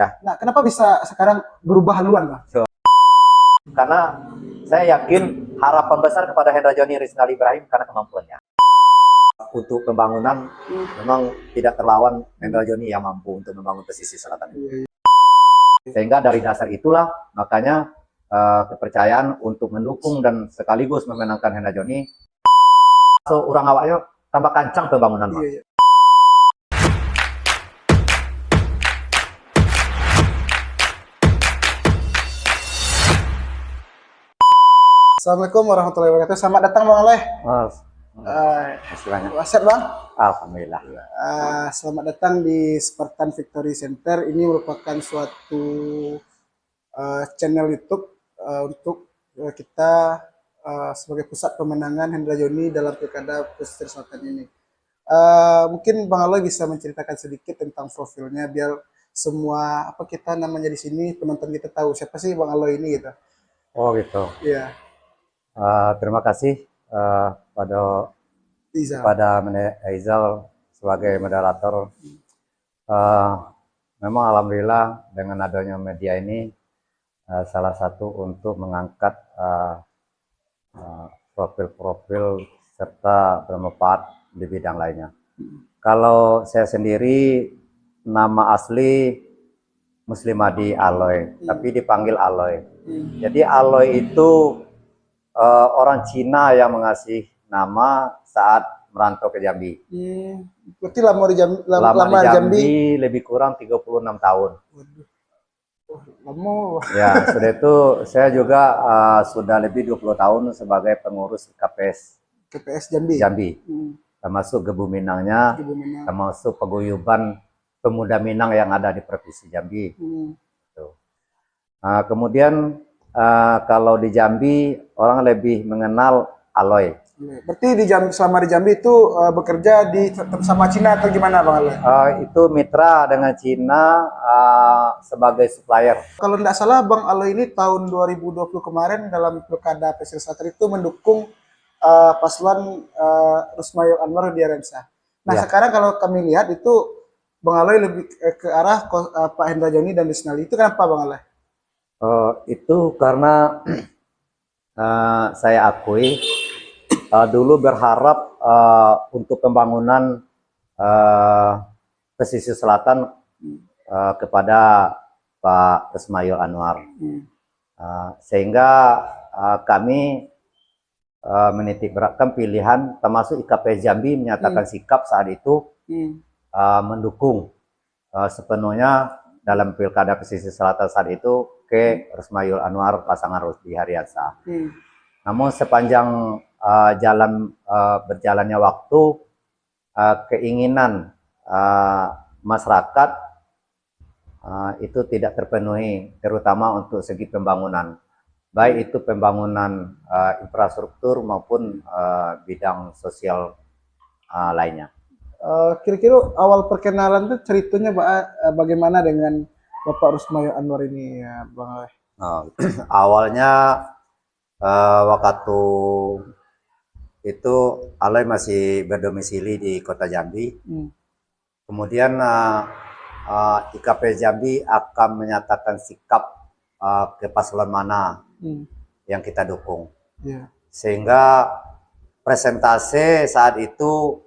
Nah, kenapa bisa sekarang berubah haluan, Bang? Karena saya yakin harapan besar kepada Hendra Joni Rizal Ibrahim karena kemampuannya. Untuk pembangunan memang tidak terlawan Hendra Joni yang mampu untuk membangun pesisir selatan. Sehingga dari dasar itulah makanya kepercayaan untuk mendukung dan sekaligus memenangkan Hendra Joni. So, orang awaknya tambah kancang pembangunan, Pak. Iya. Assalamualaikum warahmatullahi wabarakatuh. Selamat datang, Bang Aleh. Wasit, Bang. Alhamdulillah. Selamat datang di Spartan Victory Center. Ini merupakan suatu channel YouTube untuk kita sebagai pusat pemenangan Hendra Joni dalam Pilkada Pesisir Selatan ini. Mungkin Bang Aleh bisa menceritakan sedikit tentang profilnya biar semua kita namanya di sini penonton kita tahu siapa sih Bang Aleh ini gitu. Oh gitu. Iya. Terima kasih pada Aizal sebagai moderator. Memang alhamdulillah dengan adanya media ini salah satu untuk mengangkat profil-profil serta bermanfaat di bidang lainnya. Kalau saya sendiri nama asli Muslimadi Aloy, tapi dipanggil Aloy. Jadi Aloy itu orang Cina yang mengasih nama saat merantau ke Jambi. Berarti lama di Jambi lebih kurang 36 tahun. Lama. Ya, sudah itu saya juga sudah lebih 20 tahun sebagai pengurus KPS Jambi. Termasuk Gebu Minangnya, termasuk paguyuban pemuda Minang yang ada di Provinsi Jambi. Kemudian kalau di Jambi orang lebih mengenal Aloy. Berarti selama di Jambi itu bekerja sama Cina atau gimana Bang Aloy? Itu mitra dengan Cina sebagai supplier. Kalau tidak salah Bang Aloy ini tahun 2020 kemarin dalam Pilkada Pesisir Selatan itu mendukung paslon Rusmail Anwar di Arensa. Nah ya. Sekarang kalau kami lihat itu Bang Aloy lebih ke arah Pak Hendra Joni dan Desnali. Itu kenapa Bang Aloy? Itu karena saya akui dulu berharap untuk pembangunan pesisir selatan kepada Pak Rusmail Anwar, sehingga kami menitik beratkan pilihan, termasuk IKP Jambi menyatakan sikap saat itu mendukung sepenuhnya dalam Pilkada Pesisir Selatan saat itu ke Rusmail Anwar pasangan Rusdi Hariansyah. Namun sepanjang berjalannya waktu, keinginan masyarakat itu tidak terpenuhi, terutama untuk segi pembangunan, baik itu pembangunan infrastruktur maupun bidang sosial lainnya. Kira-kira awal perkenalan itu ceritanya bagaimana dengan Bapak Rusmail Anwar ini ya Bang Aleh? Awalnya waktu itu Aloy masih berdomisili di Kota Jambi. Kemudian IKP Jambi akan menyatakan sikap ke paslon mana yang kita dukung. Sehingga presentase saat itu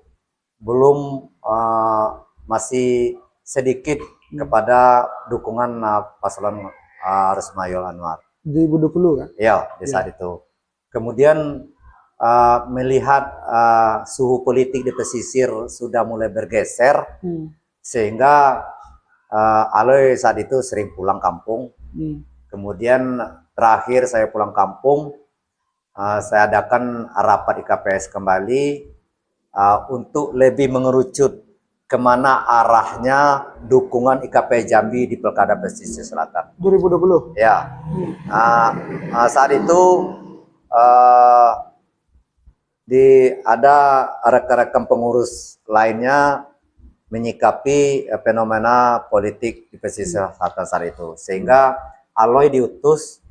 belum masih sedikit kepada dukungan paslon Rusmail Anwar. 2020 kan? Ya, di saat itu. Kemudian melihat suhu politik di pesisir sudah mulai bergeser, sehingga Aloy saat itu sering pulang kampung. Kemudian terakhir saya pulang kampung, saya adakan rapat IKPS kembali untuk lebih mengerucut kemana arahnya dukungan IKP Jambi di Pilkada Pesisir Selatan 2020. Ya. Saat itu ada rekan-rekan pengurus lainnya menyikapi fenomena politik di Pesisir Selatan saat itu, sehingga Aloy diutus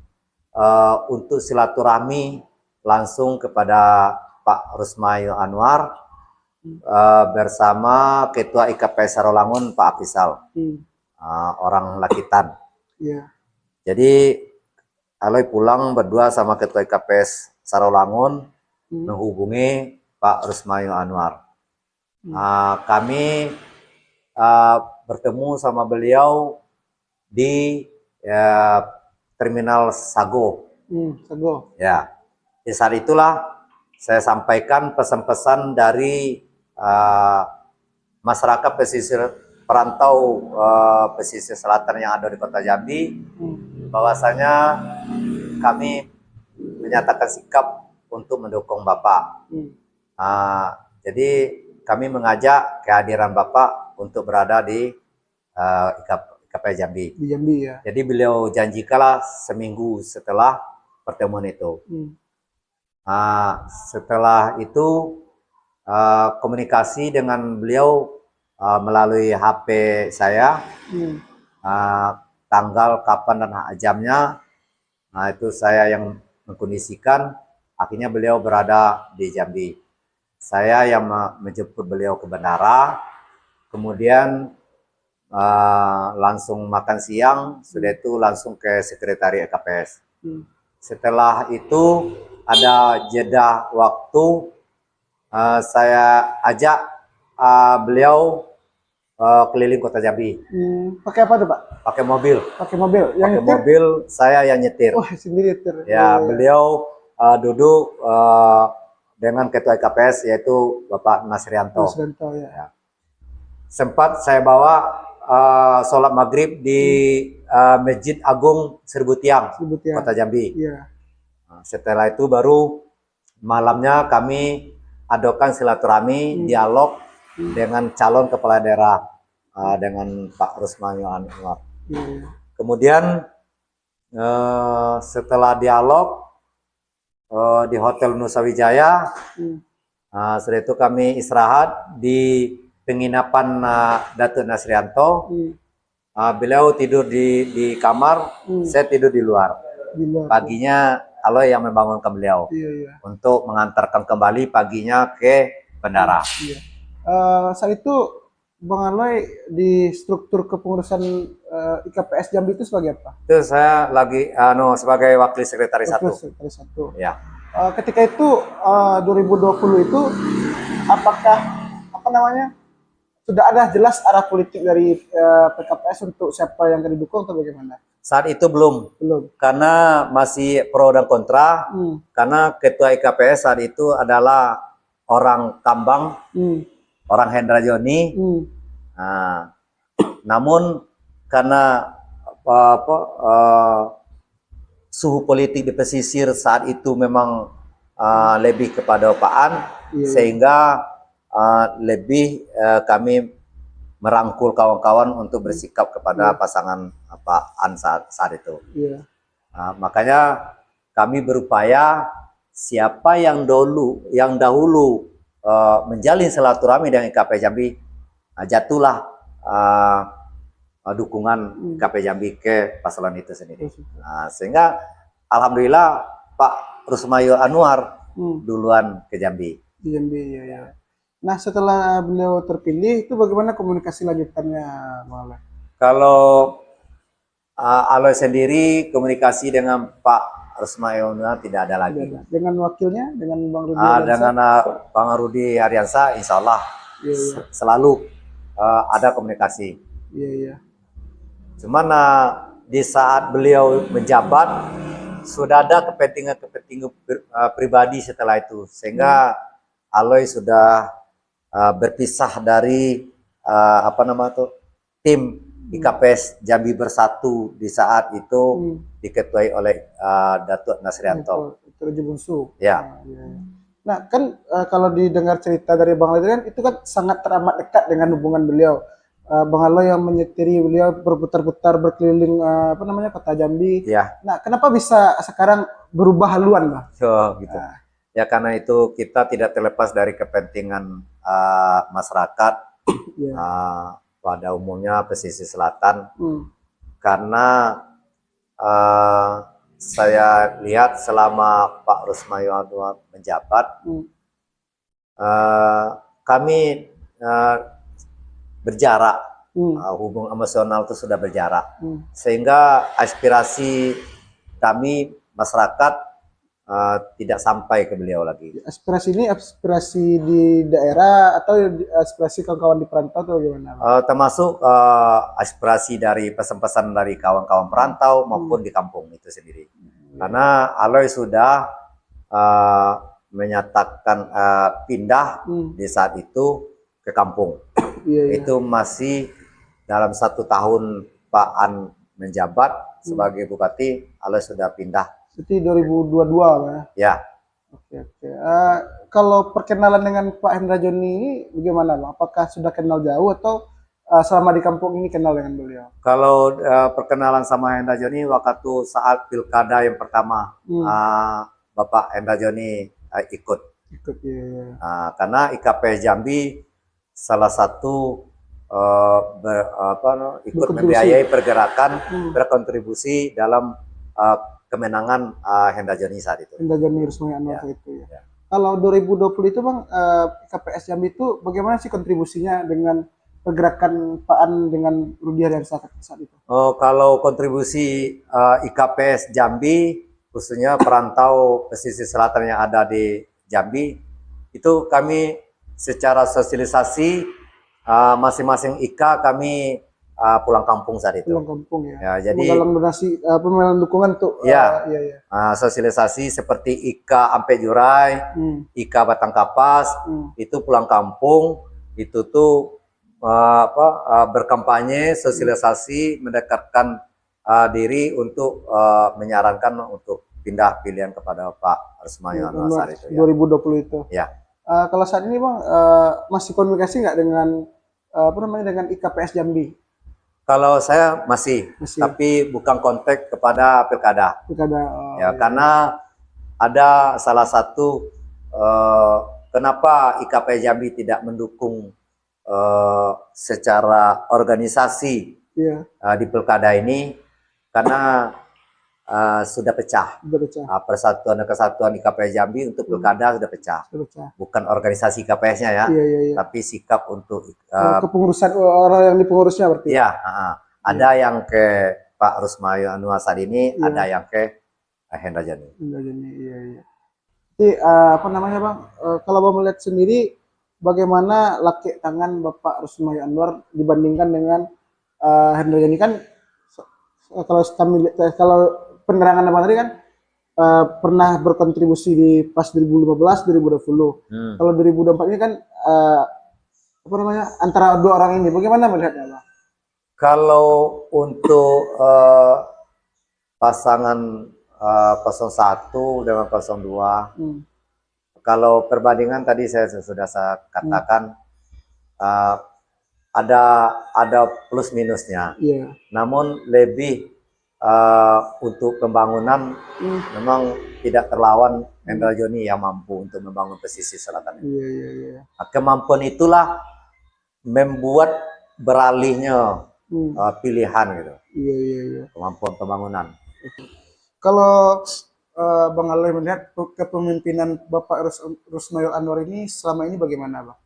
untuk silaturahmi langsung kepada Pak Rusmail Anwar bersama Ketua IKP Sarolangun Pak Afisal. orang Lakitan. Iya. Jadi Aloy pulang berdua sama Ketua IKPS Sarawangun menghubungi Pak Rusmayo Anwar. Kami bertemu sama beliau di Terminal Sago. Sago. Ya, di saat itulah saya sampaikan pesan-pesan dari masyarakat pesisir perantau pesisir selatan yang ada di Kota Jambi, bahwasanya kami menyatakan sikap untuk mendukung Bapak. Jadi kami mengajak kehadiran Bapak untuk berada di IKP Jambi. Di Jambi ya. Jadi beliau janjikanlah seminggu setelah pertemuan itu. Setelah itu komunikasi dengan beliau melalui HP saya, tanggal kapan dan jamnya, itu saya yang mengkondisikan. Akhirnya beliau berada di Jambi. Saya yang menjemput beliau ke bandara, kemudian langsung makan siang, sudah itu langsung ke sekretariat KPS. Setelah itu ada jeda waktu, saya ajak beliau keliling Kota Jambi. Pakai apa tuh Pak? Pakai mobil. Pakai mobil. Yang pakai mobil, saya yang nyetir. Oh, sendiri nyetir. Ya, beliau duduk dengan Ketua KPS yaitu Bapak Nasrianto. Nasrianto ya. Sempat saya bawa sholat maghrib di Masjid Agung Seribu Tiang, Kota Jambi. Ya. Setelah itu baru malamnya kami adakan silaturahmi, dialog dengan calon kepala daerah dengan Pak Rusmayo Anwar. Kemudian setelah dialog di Hotel Nusa Wijaya, setelah itu kami istirahat di penginapan Datuk Nasrianto. Beliau tidur di kamar, saya tidur di luar. Paginya Aloy yang membangunkan beliau untuk mengantarkan kembali paginya ke bandara. Saat itu Bang Aloy di struktur kepengurusan IKPS Jambi itu sebagai apa? Itu saya lagi sebagai wakil sekretaris satu. Ya. Ketika itu 2020 itu apakah sudah ada jelas arah politik dari PKPS untuk siapa yang akan didukung atau bagaimana? Saat itu belum. Karena masih pro dan kontra. Karena Ketua IKPS saat itu adalah orang Kambang, orang Hendra Joni. Namun karena suhu politik di pesisir saat itu memang lebih kepada Pak An, sehingga lebih kami merangkul kawan-kawan untuk bersikap kepada pasangan Pak An saat itu. Makanya kami berupaya siapa yang dahulu menjalin silaturahmi dengan IKP Jambi, jatuhlah dukungan IKP Jambi ke paslon itu sendiri. Sehingga alhamdulillah Pak Rusmayo Anwar duluan ke Jambi. Di Jambi ya. Nah, setelah beliau terpilih itu bagaimana komunikasi lanjutannya, Bang Aloy? Kalau Aloy sendiri komunikasi dengan Pak Rusmayo Anwar tidak ada lagi. Dengan wakilnya, dengan Bang Rudi dengan Bang Rudi Aryansa, insya Allah selalu ada komunikasi. Cuman di saat beliau menjabat sudah ada kepentingan pribadi setelah itu, sehingga Aloy sudah berpisah dari tim IKPS Jambi Bersatu di saat itu diketuai oleh Datuk Nasrianto. Ya. Nah kan kalau didengar cerita dari Bang Aloy kan itu kan sangat teramat dekat dengan hubungan beliau. Bang Aloy yang menyetiri beliau berputar-putar berkeliling Kota Jambi. Ya. Nah kenapa bisa sekarang berubah haluan, Bang? Gitu. Ya karena itu kita tidak terlepas dari kepentingan masyarakat pada umumnya pesisir selatan. Karena saya lihat selama Pak Rusmayo Anwar menjabat, kami berjarak hubungan emosional itu sudah berjarak. Hmm. Sehingga aspirasi kami masyarakat tidak sampai ke beliau lagi. Aspirasi ini aspirasi di daerah atau aspirasi kawan-kawan di perantau atau gimana? Termasuk aspirasi dari pesan-pesan dari kawan-kawan perantau maupun di kampung itu sendiri. Karena Aloy sudah menyatakan pindah di saat itu ke kampung. Itu masih dalam 1 tahun Pak An menjabat sebagai Bupati, Aloy sudah pindah. Itu 2022 Pak ya? Oke. Kalau perkenalan dengan Pak Hendra Joni ini bagaimana Bang? Apakah sudah kenal jauh atau selama di kampung ini kenal dengan beliau? Kalau perkenalan sama Hendra Joni waktu saat pilkada yang pertama, Bapak Hendra Joni ikut ya. Karena IKP Jambi salah satu ikut membiayai pergerakan berkontribusi dalam kemenangan Hendra Joni saat itu. Hendra Joni Rusmaya Anwar itu ya. Kalau 2020 itu Bang, IKPS Jambi itu bagaimana sih kontribusinya dengan pergerakan Pak An dengan Rudi Hardiansyah saat itu? Kalau kontribusi IKPS Jambi, khususnya perantau pesisir selatan yang ada di Jambi, itu kami secara sosialisasi masing-masing IKA kami pulang kampung saat itu. Pulang kampung ya. Jadi menggalang donasi, penggalang dukungan untuk sosialisasi seperti IKA Ampe Jurai, IKA Batang Kapas, itu pulang kampung, itu tuh berkampanye, sosialisasi, mendekatkan diri untuk menyarankan untuk pindah pilihan kepada Pak Rusmaya Anwar saat itu. 2020 itu. Ya. Kalau saat ini Bang, masih komunikasi nggak dengan dengan IKPS Jambi? Kalau saya masih, tapi bukan kontak kepada pilkada. Karena ada salah satu kenapa IKP Jambi tidak mendukung secara organisasi di pilkada ini, karena sudah pecah. Persatuan dan Kesatuan IKP Jambi untuk pilkada sudah pecah. Bukan organisasi IKPS-nya ya, tapi sikap untuk kepengurusan orang yang di pengurusnya berarti. Iya, ada yang ke Pak Rusmaya Anwar saat ini, ada yang ke Hendra Joni. Jadi Bang, kalau Bang melihat sendiri bagaimana laki tangan Bapak Rusmaya Anwar dibandingkan dengan Hendra Joni? Kan kalau penerangan Abang tadi kan pernah berkontribusi di pas 2015 2020. Kalau 2024 ini kan antara dua orang ini bagaimana melihatnya Bang? Kalau untuk pasangan 01 dengan 02, kalau perbandingan tadi saya sudah katakan ada plus minusnya. Namun lebih untuk pembangunan memang tidak terlawan Hendra Joni yang mampu untuk membangun pesisir selatan. Kemampuan itulah membuat beralihnya pilihan gitu. Kemampuan pembangunan. Kalau Bang Aloy melihat kepemimpinan Bapak Rusmaya Anwar ini selama ini bagaimana Bang?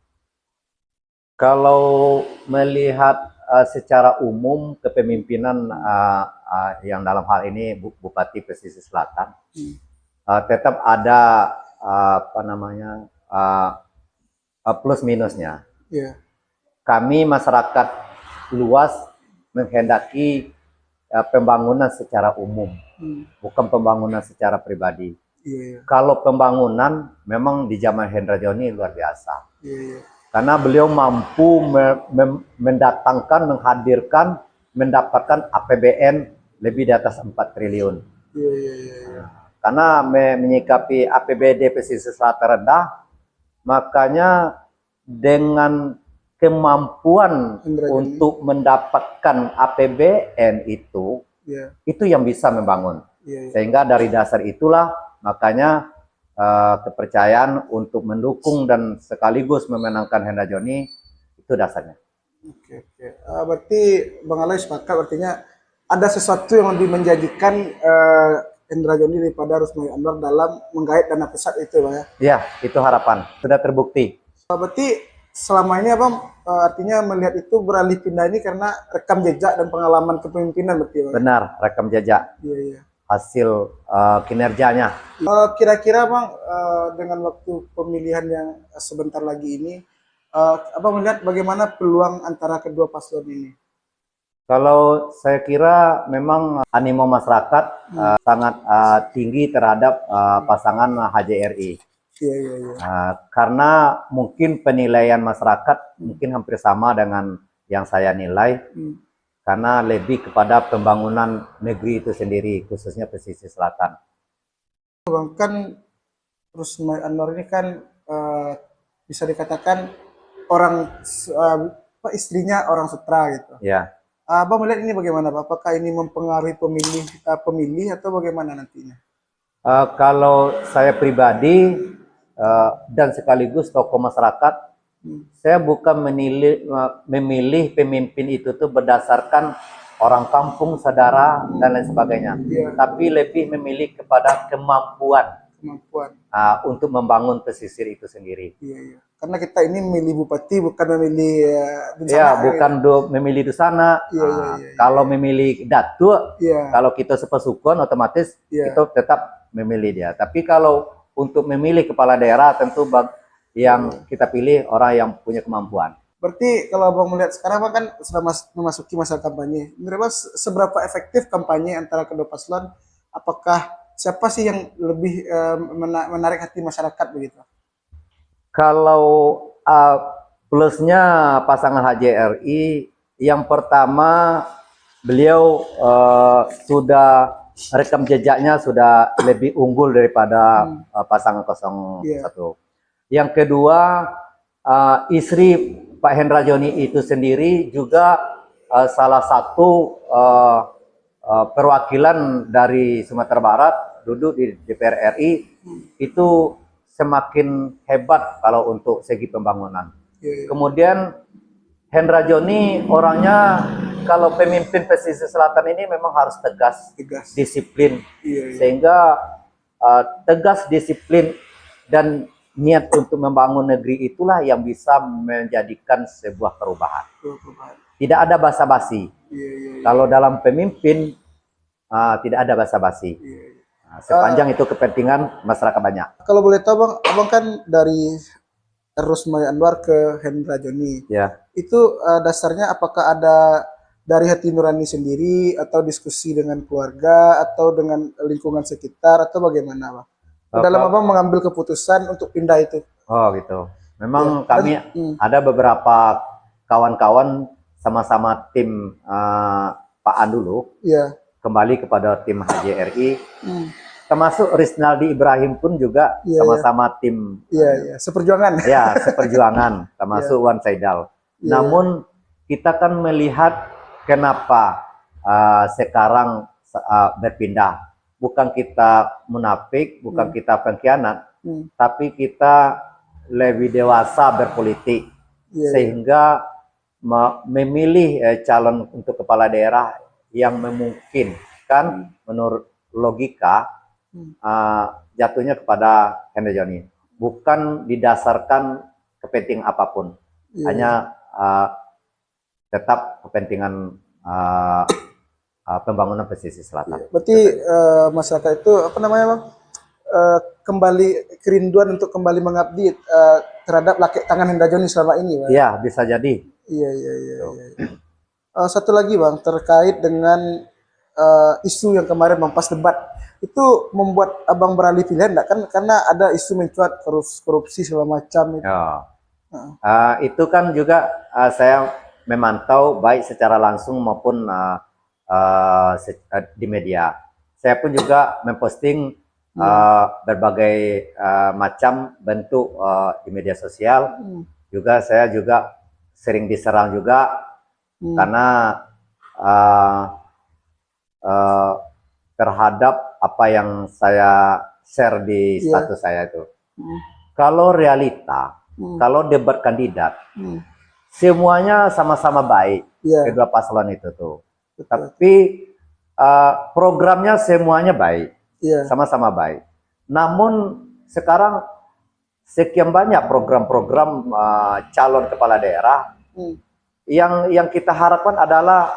Kalau melihat secara umum kepemimpinan yang dalam hal ini Bupati Pesisir Selatan, tetap ada plus minusnya. Kami masyarakat luas menghendaki pembangunan secara umum, bukan pembangunan secara pribadi. Kalau pembangunan memang di zaman Hendra Joni luar biasa. Karena beliau mampu mendatangkan, menghadirkan, mendapatkan APBN lebih di atas 4 triliun. Karena menyikapi APBD pesisir selatan rendah, makanya dengan kemampuan untuk mendapatkan APBN itu yang bisa membangun. Sehingga dari dasar itulah makanya kepercayaan untuk mendukung dan sekaligus memenangkan Hendra Joni itu dasarnya. Berarti Bang Aloy sepakat, artinya ada sesuatu yang lebih menjanjikan Hendra Joni daripada Rusmaya Anwar dalam menggait dana pusat itu Bang ya? Iya, itu harapan. Sudah terbukti. Berarti selama ini abang artinya melihat itu beralih pindah ini karena rekam jejak dan pengalaman kepemimpinan berarti bang. Benar, rekam jejak Iya iya. hasil kinerjanya. Kira-kira bang dengan waktu pemilihan yang sebentar lagi ini, abang melihat bagaimana peluang antara kedua paslon ini? Kalau saya kira memang animo masyarakat sangat tinggi terhadap pasangan HJRI. Iya iya iya. Karena mungkin penilaian masyarakat mungkin hampir sama dengan yang saya nilai, karena lebih kepada pembangunan negeri itu sendiri, khususnya pesisir selatan. Bang kan Rusmai Anwar ini kan bisa dikatakan orang istrinya orang Sutra gitu. Ya. Abang melihat ini bagaimana, Pak? Apakah ini mempengaruhi pemilih atau bagaimana nantinya? Kalau saya pribadi dan sekaligus tokoh masyarakat, saya bukan memilih pemimpin itu tuh berdasarkan orang kampung, saudara, dan lain sebagainya. Iya. Tapi lebih memilih kepada kemampuan untuk membangun pesisir itu sendiri. Iya, iya. Karena kita ini memilih bupati, bukan memilih ya, bukan memilih di sana. Kalau memilih datuk, kalau kita sepasukon otomatis kita tetap memilih dia. Tapi kalau untuk memilih kepala daerah tentu yang kita pilih orang yang punya kemampuan. Berarti kalau abang melihat sekarang kan sudah memasuki masa kampanye. Menurut seberapa efektif kampanye antara kedua paslon? Apakah siapa sih yang lebih menarik hati masyarakat begitu? Kalau plusnya pasangan HJRI, yang pertama beliau sudah rekam jejaknya sudah lebih unggul daripada pasangan 01. Yang kedua, istri Pak Hendra Joni itu sendiri juga salah satu perwakilan dari Sumatera Barat duduk di DPR RI, itu semakin hebat kalau untuk segi pembangunan. Kemudian Hendra Joni orangnya, kalau pemimpin pesisir selatan ini memang harus tegas. Disiplin, sehingga tegas, disiplin, dan niat untuk membangun negeri itulah yang bisa menjadikan sebuah perubahan. Tidak ada basa-basi. Kalau dalam pemimpin tidak ada basa-basi. Sepanjang itu kepentingan masyarakat banyak. Kalau boleh tahu abang kan dari Rusmai Anwar ke Hendra Joni. Ya. Itu dasarnya apakah ada dari hati nurani sendiri, atau diskusi dengan keluarga, atau dengan lingkungan sekitar, atau bagaimana, Bang? Dalam abang mengambil keputusan untuk pindah itu. Oh gitu. Memang kami ada beberapa kawan-kawan sama-sama tim Pak An dulu. Kembali kepada tim HJRI, termasuk Risnaldi Ibrahim pun juga sama-sama tim. Seperjuangan. Ya, seperjuangan, termasuk Wan Saidal. Namun kita kan melihat kenapa sekarang berpindah. Bukan kita munafik, bukan kita pengkhianat, tapi kita lebih dewasa berpolitik, sehingga memilih calon untuk kepala daerah yang memungkinkan menurut logika jatuhnya kepada Hendra Joni, bukan didasarkan kepentingan apapun, hanya tetap kepentingan pembangunan pesisir selatan. Berarti masyarakat itu apa namanya, Bang? Kembali kerinduan untuk kembali mengabdi terhadap laki tangan Hendra Joni selama ini, Bang. Iya, bisa jadi. Iya. Satu lagi, Bang, terkait dengan isu yang kemarin pas debat, itu membuat abang beralih pilihan enggak? Kan karena ada isu mencuat korupsi segala macam itu. Itu kan juga saya memantau baik secara langsung maupun di media. Saya pun juga memposting berbagai macam bentuk di media sosial. Juga saya juga sering diserang juga karena terhadap apa yang saya share di status saya itu. Kalau realita, kalau debat kandidat, semuanya sama-sama baik, kedua paslon itu tuh. Tapi programnya semuanya baik, sama-sama baik. Namun sekarang sekian banyak program-program calon kepala daerah Hmm. yang kita harapkan adalah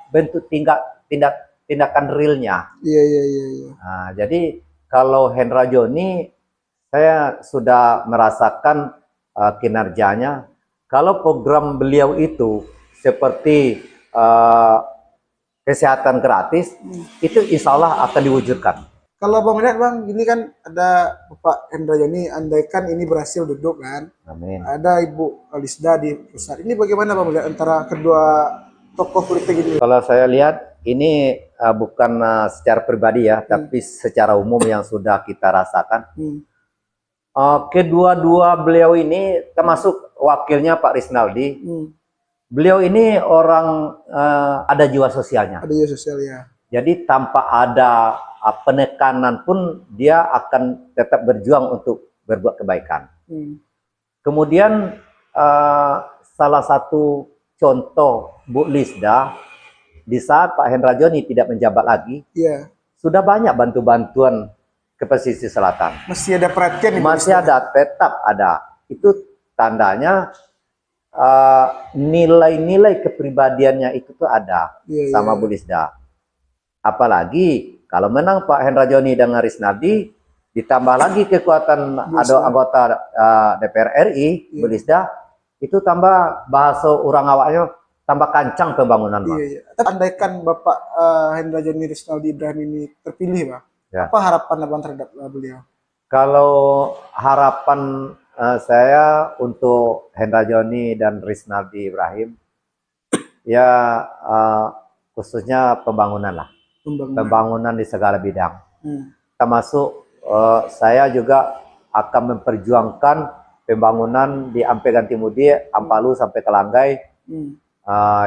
bentuk tindakan realnya. Iya, iya, iya, iya. Nah, jadi kalau Hendra Joni, saya sudah merasakan kinerjanya. Kalau program beliau itu seperti kesehatan gratis, itu insya Allah akan diwujudkan. Kalau Bang lihat Bang, ini kan ada Bapak Hendra Joni, andaikan ini berhasil duduk kan, Amin. ada Ibu Alisda di pusat. Ini bagaimana Bang lihat antara kedua tokoh politik ini? Kalau saya lihat ini bukan secara pribadi ya, tapi secara umum yang sudah kita rasakan. Kedua-dua beliau ini, termasuk wakilnya Pak Risnaldi, beliau ini orang ada jiwa sosialnya. Ada juga sosial ya. Jadi tanpa ada penekanan pun dia akan tetap berjuang untuk berbuat kebaikan. Kemudian salah satu contoh Bu Lisda, di saat Pak Hendra Joni tidak menjabat lagi, sudah banyak bantuan ke pesisir selatan. Masih ada perhatian. Masih ada, tetap ada. Itu tandanya nilai-nilai kepribadiannya itu tuh ada sama Bu Lisda. Apalagi kalau menang Pak Hendra Joni dengan Risnaldi, ditambah lagi kekuatan ada anggota DPR RI, Bu Lisda, itu tambah bahasa orang awaknya tambah kancang pembangunan, Bang. Andaikan Bapak Hendra Joni Risnaldi Ibrahim ini terpilih, Bang, apa harapan Abang terhadap beliau? Kalau harapan saya untuk Hendra Joni dan Risnaldi Ibrahim, ya khususnya pembangunan lah. Pembangunan di segala bidang. Termasuk saya juga akan memperjuangkan pembangunan di Ampegan Timudi, Ampalu sampai ke Langgai.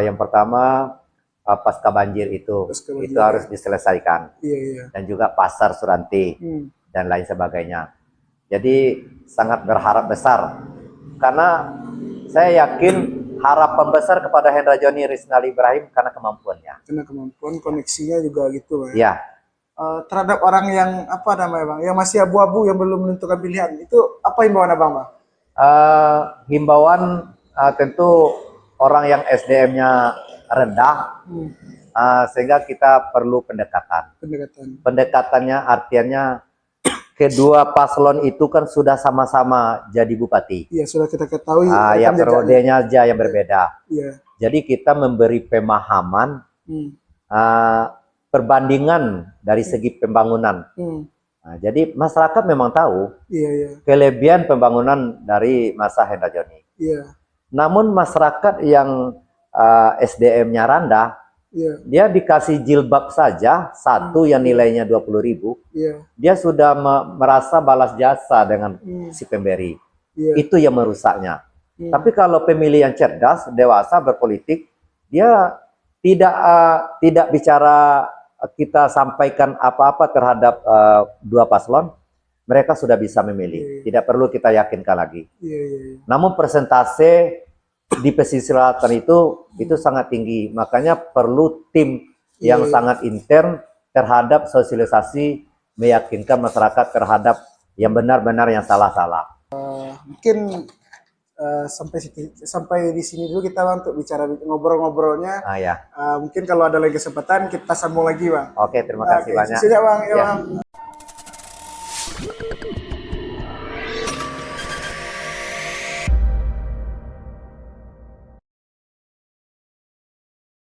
Yang pertama pasca banjir itu harus diselesaikan. Dan juga pasar Suranti dan lain sebagainya. Jadi sangat berharap besar karena saya yakin harapan besar kepada Hendra Joni Risnaldi Ibrahim karena kemampuannya. Karena kemampuan, koneksinya juga gitu, Bang. Ya. Terhadap orang yang apa namanya, Bang, yang masih abu-abu, yang belum menentukan pilihan, itu apa himbauan Abang, Bang? Himbauan tentu orang yang SDM-nya rendah, sehingga kita perlu pendekatan. Pendekatannya artinya kedua paslon itu kan sudah sama-sama jadi bupati. Iya, sudah kita ketahui. Ya periodenya aja yang berbeda. Jadi kita memberi pemahaman perbandingan dari segi pembangunan. Jadi masyarakat memang tahu kelebihan pembangunan dari masa Hendra Joni. Namun masyarakat yang SDM-nya rendah, dia dikasih jilbab saja satu yang nilainya 20.000, dia sudah merasa balas jasa dengan si pemberi. Itu yang merusaknya. Tapi kalau pemilih yang cerdas, dewasa, berpolitik, dia tidak bicara kita sampaikan apa-apa terhadap dua paslon, mereka sudah bisa memilih. Tidak perlu kita yakinkan lagi. Namun persentase di pesisir selatan itu sangat tinggi, makanya perlu tim yang sangat intern terhadap sosialisasi, meyakinkan masyarakat terhadap yang benar-benar, yang salah-salah. Mungkin sampai di sini dulu kita, Bang, untuk bicara ngobrol-ngobrolnya. Ya. Mungkin kalau ada lagi kesempatan kita sambung lagi, Bang. Oke, terima kasih banyak. Bang.